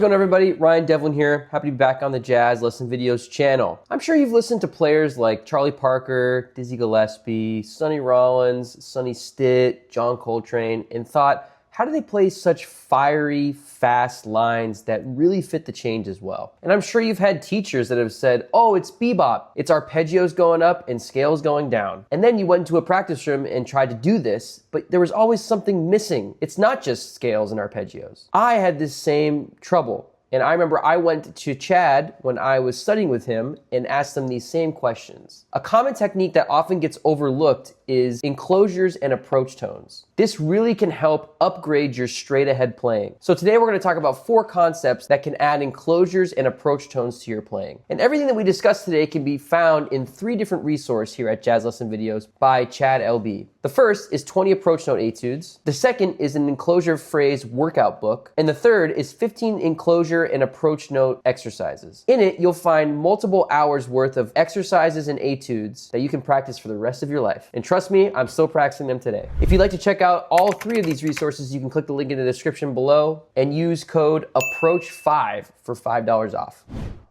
going on, everybody? Ryan Devlin here. Happy to be back on the Jazz Lesson Videos channel. I'm sure you've listened to players like Charlie Parker, Dizzy Gillespie, Sonny Rollins, Sonny Stitt, John Coltrane, and thought, how do they play such fiery, fast lines that really fit the changes well? And I'm sure you've had teachers that have said, oh, it's bebop. It's arpeggios going up and scales going down. And then you went into a practice room and tried to do this, but there was always something missing. It's not just scales and arpeggios. I had this same trouble. And I remember I went to Chad when I was studying with him and asked him these same questions. A common technique that often gets overlooked is enclosures and approach tones. This really can help upgrade your straight ahead playing. So today we're going to talk about 4 concepts that can add enclosures and approach tones to your playing. And everything that we discussed today can be found in 3 different resources here at Jazz Lesson Videos by Chad LB. The first is 20 approach note etudes. The second is an enclosure phrase workout book. And the third is 15 enclosure and approach note exercises. In it, you'll find multiple hours worth of exercises and etudes that you can practice for the rest of your life. And trust me, I'm still practicing them today. If you'd like to check out all 3 of these resources, you can click the link in the description below and use code APPROACH5 for $5 off.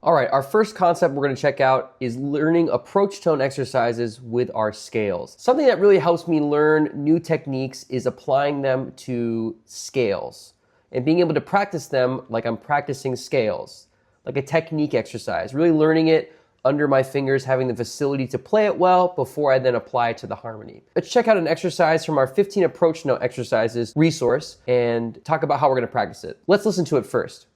All right, our first concept we're going to check out is learning approach tone exercises with our scales. Something that really helps me learn new techniques is applying them to scales and being able to practice them like I'm practicing scales, like a technique exercise, really learning it under my fingers, having the facility to play it well before I then apply it to the harmony. Let's check out an exercise from our 15 approach note exercises resource and talk about how we're going to practice it. Let's listen to it first.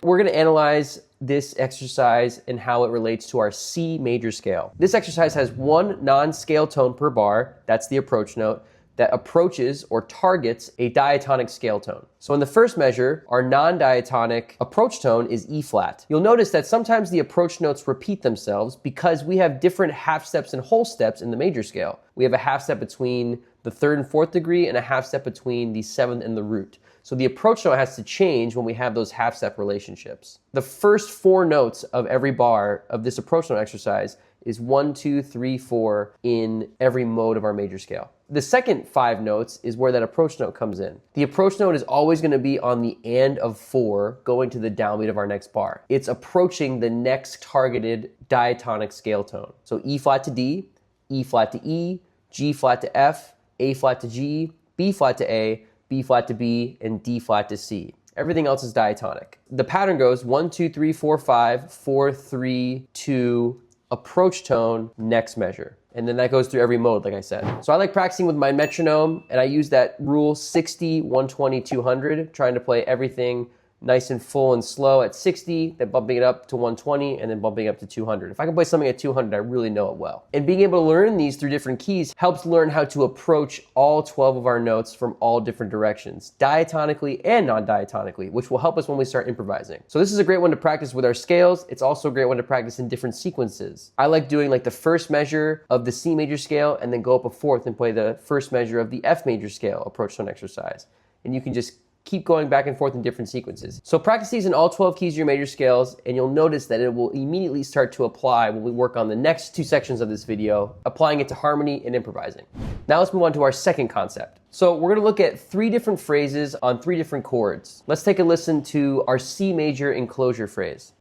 We're going to analyze this exercise and how it relates to our C major scale. This exercise has 1 non-scale tone per bar, that's the approach note, that approaches or targets a diatonic scale tone. So in the first measure, our non-diatonic approach tone is E flat. You'll notice that sometimes the approach notes repeat themselves because we have different half steps and whole steps in the major scale. We have a half step between the 3rd and 4th degree and a half step between the 7th and the root. So the approach note has to change when we have those half step relationships. The first 4 notes of every bar of this approach note exercise is 1, 2, 3, 4 in every mode of our major scale. The second 5 notes is where that approach note comes in. The approach note is always going to be on the and of 4 going to the downbeat of our next bar. It's approaching the next targeted diatonic scale tone. So E flat to D, E flat to E, G flat to F, A flat to G, B flat to A, B flat to B, and D flat to C. Everything else is diatonic. The pattern goes 1, 2, 3, 4, 5, 4, 3, 2, approach tone, next measure. And then that goes through every mode, like I said. So I like practicing with my metronome, and I use that rule 60, 120, 200, trying to play everything nice and full and slow at 60, then bumping it up to 120, and then bumping up to 200. If I can play something at 200, I really know it well. And being able to learn these through different keys helps learn how to approach all 12 of our notes from all different directions, diatonically and non-diatonically, which will help us when we start improvising. So this is a great one to practice with our scales. It's also a great one to practice in different sequences. I like doing like the first measure of the C major scale and then go up a 4th and play the first measure of the F major scale approach tone exercise. And you can just keep going back and forth in different sequences. So practice these in all 12 keys of your major scales, and you'll notice that it will immediately start to apply when we work on the next 2 sections of this video, applying it to harmony and improvising. Now let's move on to our second concept. So we're going to look at 3 different phrases on 3 different chords. Let's take a listen to our C major enclosure phrase.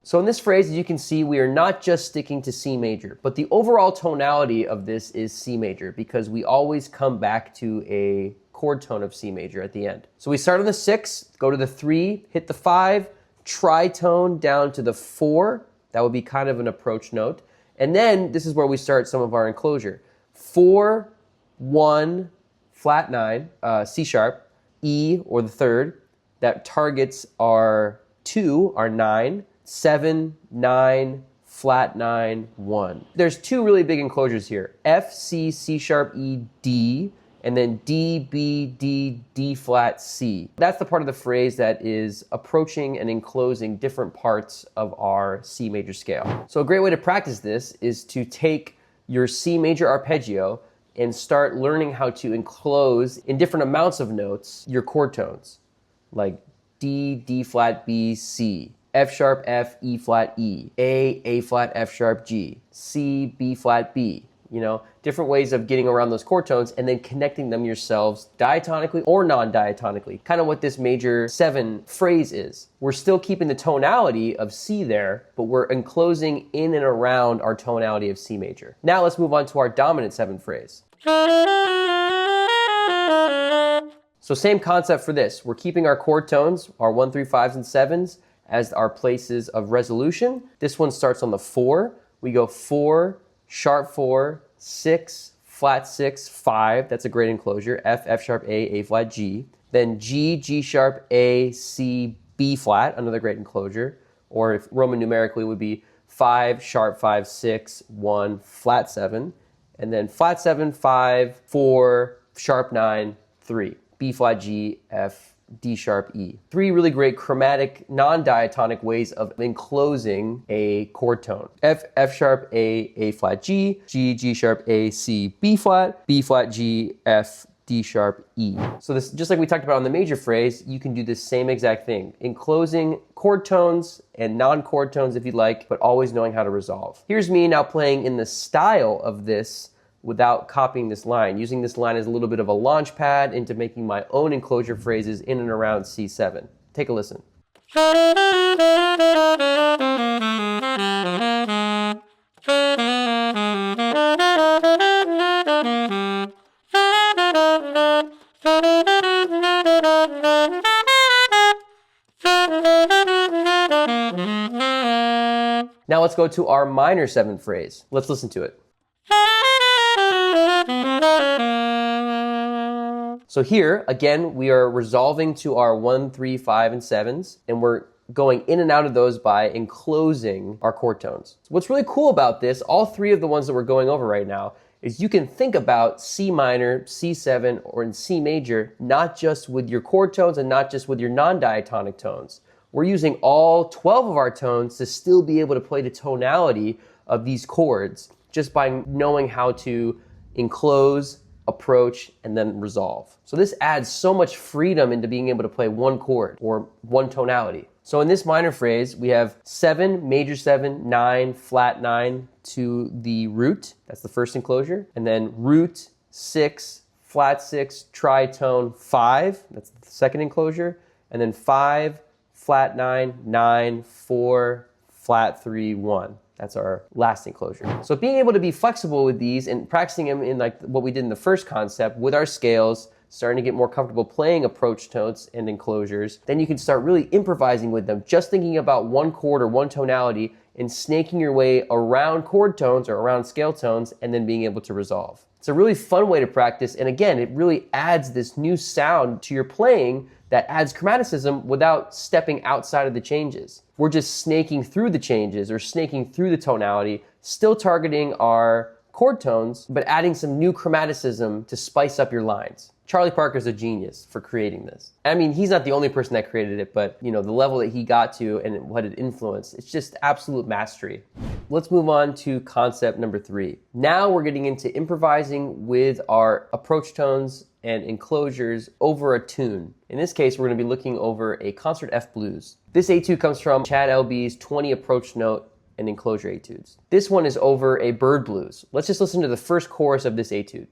So in this phrase, as you can see, we are not just sticking to C major, but the overall tonality of this is C major because we always come back to a chord tone of C major at the end. So we start on the 6, go to the 3, hit the 5, tritone down to the 4. That would be kind of an approach note. And then this is where we start some of our enclosure. 4, 1, flat 9, C sharp, E or the 3rd. That targets our 2, our 9, 7, 9, flat 9, 1. There's 2 really big enclosures here. F, C, C sharp, E, D, and then D, B, D, D flat, C. That's the part of the phrase that is approaching and enclosing different parts of our C major scale. So a great way to practice this is to take your C major arpeggio and start learning how to enclose in different amounts of notes your chord tones, like D, D flat, B, C, F sharp, F, E flat, E, A flat, F sharp, G, C, B flat, B. You know, different ways of getting around those chord tones and then connecting them yourselves diatonically or non-diatonically. Kind of what this major 7 phrase is. We're still keeping the tonality of C there, but we're enclosing in and around our tonality of C major. Now let's move on to our dominant 7 phrase. So same concept for this. We're keeping our chord tones, our 1, 3, 5s, and 7s as our places of resolution. This one starts on the 4. We go 4, sharp 4, 6, flat 6, 5, that's a great enclosure, F, F sharp, A flat, G. Then G, G sharp, A, C, B flat, another great enclosure. Or if Roman numerically would be 5, sharp 5, 6, 1, flat 7. And then flat 7, 5, 4, sharp 9, 3. B flat, G, F, D sharp, E. 3 really great chromatic, non-diatonic ways of enclosing a chord tone. F, F sharp, A flat, G, G, G sharp, A, C, B flat, G, F, D sharp, E. So this, just like we talked about on the major phrase, you can do the same exact thing, enclosing chord tones and non-chord tones if you'd like, but always knowing how to resolve. Here's me now playing in the style of this without copying this line, using this line as a little bit of a launch pad into making my own enclosure phrases in and around C7. Take a listen. Now let's go to our minor 7 phrase. Let's listen to it. So here, again, we are resolving to our 1, 3, 5, and 7s, and we're going in and out of those by enclosing our chord tones. So what's really cool about this, all 3 of the ones that we're going over right now, is you can think about C minor, C7, or in C major, not just with your chord tones and not just with your non-diatonic tones. We're using all 12 of our tones to still be able to play the tonality of these chords just by knowing how to enclose, approach, and then resolve. So this adds so much freedom into being able to play one chord or one tonality. So in this minor phrase, we have 7, major 7, 9, flat 9 to the root. That's the first enclosure. And then root, 6, flat 6, tritone 5. That's the second enclosure. And then 5, flat 9, 9, 4, flat 3, 1. That's our last enclosure. So being able to be flexible with these and practicing them in like what we did in the first concept with our scales, starting to get more comfortable playing approach notes and enclosures, then you can start really improvising with them, just thinking about one chord or one tonality and snaking your way around chord tones or around scale tones and then being able to resolve. It's a really fun way to practice, and again, it really adds this new sound to your playing that adds chromaticism without stepping outside of the changes. We're just snaking through the changes or snaking through the tonality, still targeting our chord tones, but adding some new chromaticism to spice up your lines. Charlie Parker's a genius for creating this. I mean, he's not the only person that created it, but you know, the level that he got to and what it influenced, it's just absolute mastery. Let's move on to concept number 3. Now we're getting into improvising with our approach tones and enclosures over a tune. In this case, we're going to be looking over a concert F blues. This etude comes from Chad L.B.'s 20 approach note and enclosure etudes. This one is over a bird blues. Let's just listen to the first chorus of this etude.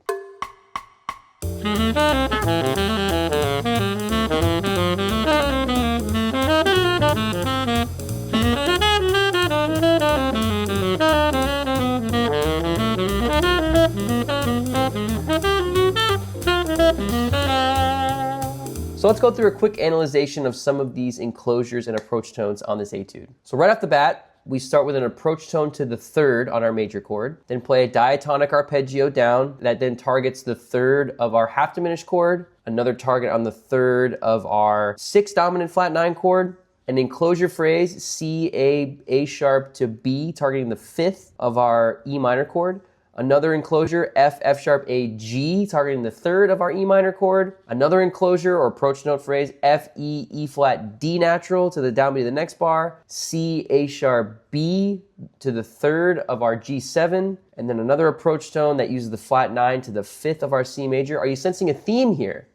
So let's go through a quick analyzation of some of these enclosures and approach tones on this etude. So right off the bat, we start with an approach tone to the 3rd on our major chord, then play a diatonic arpeggio down that then targets the 3rd of our half diminished chord, another target on the 3rd of our 6th dominant flat 9 chord, an enclosure phrase C, A sharp to B, targeting the 5th of our E minor chord, Another enclosure, F, F sharp, A, G, targeting the third of our E minor chord. Another enclosure or approach note phrase, F, E, E flat, D natural to the downbeat of the next bar. C, A sharp, B to the third of our G7. And then another approach tone that uses the flat 9 to the fifth of our C major. Are you sensing a theme here?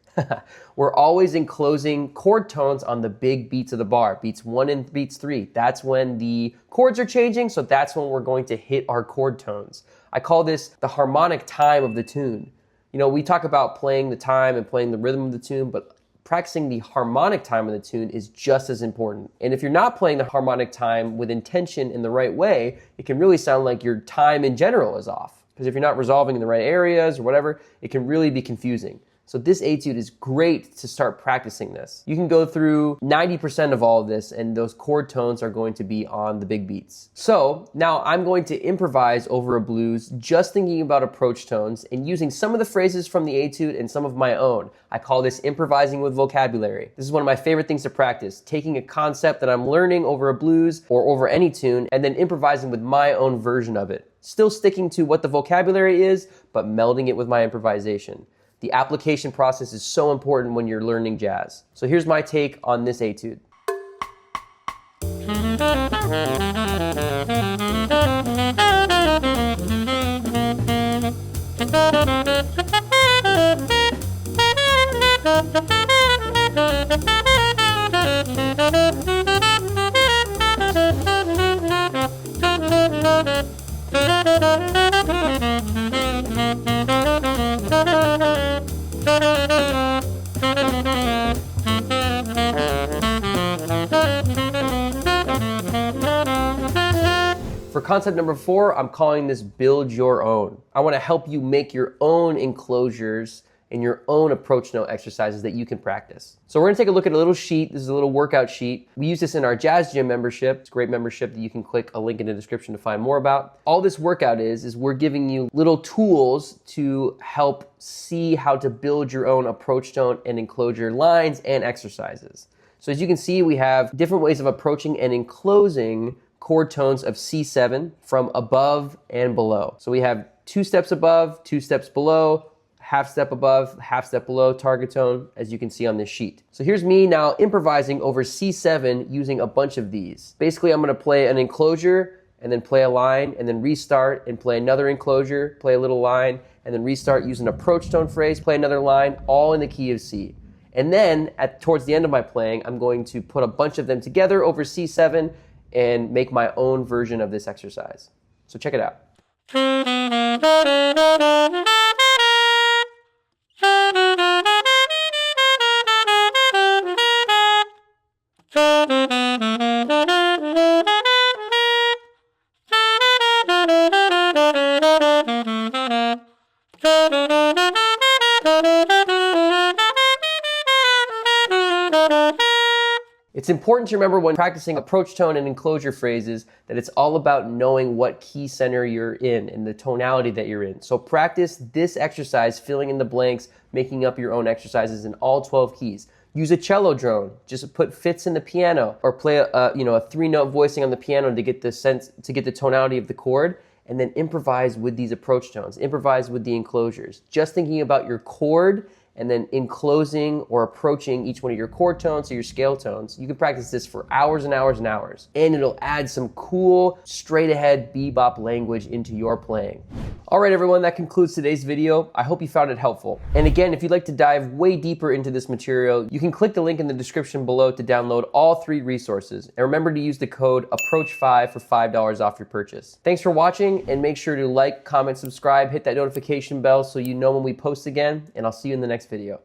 We're always enclosing chord tones on the big beats of the bar, beats 1 and beats 3. That's when the chords are changing, so that's when we're going to hit our chord tones. I call this the harmonic time of the tune. You know, we talk about playing the time and playing the rhythm of the tune, but practicing the harmonic time of the tune is just as important. And if you're not playing the harmonic time with intention in the right way, it can really sound like your time in general is off. Because if you're not resolving in the right areas or whatever, it can really be confusing. So this etude is great to start practicing this. You can go through 90% of all of this and those chord tones are going to be on the big beats. So now I'm going to improvise over a blues, just thinking about approach tones and using some of the phrases from the etude and some of my own. I call this improvising with vocabulary. This is one of my favorite things to practice, taking a concept that I'm learning over a blues or over any tune and then improvising with my own version of it. Still sticking to what the vocabulary is, but melding it with my improvisation. The application process is so important when you're learning jazz. So here's my take on this etude. For concept number 4, I'm calling this build your own. I want to help you make your own enclosures and your own approach note exercises that you can practice. So we're going to take a look at a little sheet. This is a little workout sheet. We use this in our Jazz Gym membership. It's a great membership that you can click a link in the description to find more about. All this workout is we're giving you little tools to help see how to build your own approach tone and enclosure lines and exercises. So as you can see, we have different ways of approaching and enclosing chord tones of C7 from above and below. So we have 2 steps above, 2 steps below, half step above, half step below target tone, as you can see on this sheet. So here's me now improvising over C7 using a bunch of these. Basically, I'm going to play an enclosure and then play a line and then restart and play another enclosure, play a little line, and then restart, use an approach tone phrase, play another line, all in the key of C. And then towards the end of my playing, I'm going to put a bunch of them together over C7 and make my own version of this exercise. So check it out. It's important to remember when practicing approach tone and enclosure phrases that it's all about knowing what key center you're in and the tonality that you're in. So practice this exercise, filling in the blanks, making up your own exercises in all 12 keys. Use a cello drone. Just put fits in the piano or play a 3-note voicing on the piano to get the sense, to get the tonality of the chord, and then improvise with these approach tones. Improvise with the enclosures. Just thinking about your chord and then enclosing or approaching each one of your chord tones or your scale tones. You can practice this for hours and hours and hours. And it'll add some cool, straight ahead bebop language into your playing. All right, everyone, that concludes today's video. I hope you found it helpful. And again, if you'd like to dive way deeper into this material, you can click the link in the description below to download all 3 resources. And remember to use the code APPROACH5 for $5 off your purchase. Thanks for watching, and make sure to like, comment, subscribe, hit that notification bell so you know when we post again, and I'll see you in the next video.